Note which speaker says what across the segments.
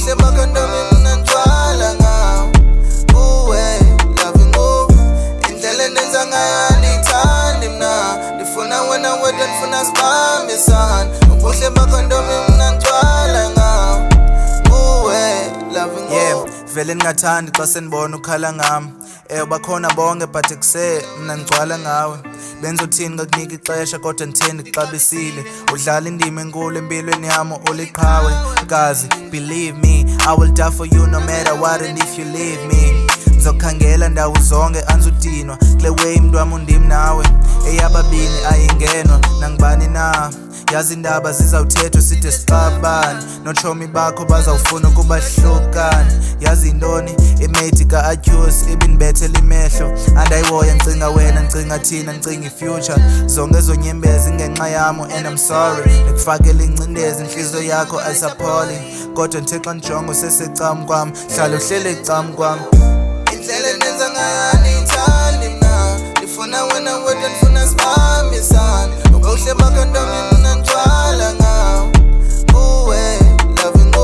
Speaker 1: ubuhle bakho ntombi mina ngithwala ngawo kuwe loving indlela enenza ngayo angiyithandi mina ndifuna wena wedwa ndifuna sibambisane ubuhle bakho ntombi mina ngithwala ngawo kuwe loving vele ningathandi xa senibona ukhala ngami bakhona bonke but kuse mina ngigcwala ngawe benzothini ngakunika ixesha kodwa nditheni kuxabisile udlala indima enkulu empilweni yami uliqhawe kazi believe me I will die for you no matter what and if you leave me ngizokhangela ndawo zonke anzudinwa kule way mntwami undim nawe eyababini ayingenwa nangibani na yazi indaba zizawuthethwa side sixabane notshomi bakho bazawufuna ukuba hlukane yazi intoni imate ka-accuse ibinibethela imehlo andayiwoya ngicinga wena ngicinga thina ngicinga ifuture zonke zonyembezi ngenxa yami and I'm sorry nikufakela incindezi inhliziyo yakho ayisapholi kodwa ndithe xa ndijongo sesecam kwam hlala uhlele ecam kwam indlela enenza ngayo angiyithandi mina ndifuna wena wedwa ndifuna sibambisane ubuhle bakho ntombi mina ngithwala ngawo kuwe loving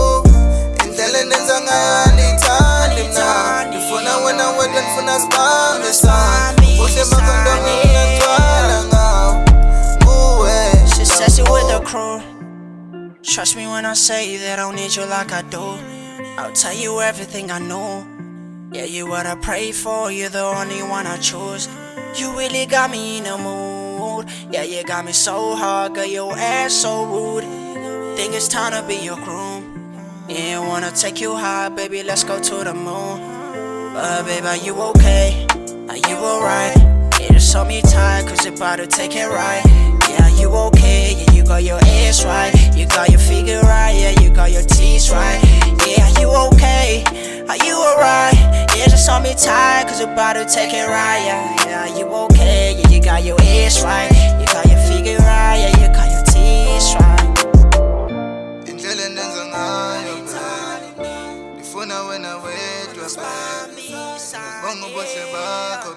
Speaker 1: indlela enenza ngayo angiyithandi mina ndifuna wena wedwa ndifuna sibambisane ubuhle bakho ntombi mina ngithwala ngawo kuwe.
Speaker 2: Success with the crew. Trust me when I say that I don't need you like I do. I'll tell you everything I know. Yeah, you what I pray for, you're the only one I choose. You really got me in a mood. Yeah, you got me so hard, girl, your ass so rude. Think it's time to be your groom. Yeah, I wanna take you high, baby, let's go to the moon. But babe, are you okay? Are you alright? Yeah, just hold me tight, cause you're about to take it right. Yeah, are you okay? Yeah, you got your ass right. You got your figure right, yeah, you got your teeth right. Yeah, are you okay? Are you alright? Yeah, just hold me tight, cause you're about to take it right. Yeah, are you okay? Yeah, you got your ass right. You got your figure right, yeah, you got your teeth right.
Speaker 1: Indlela enenza ngayo ndifuna wena wedwa bonke ubuhle bakho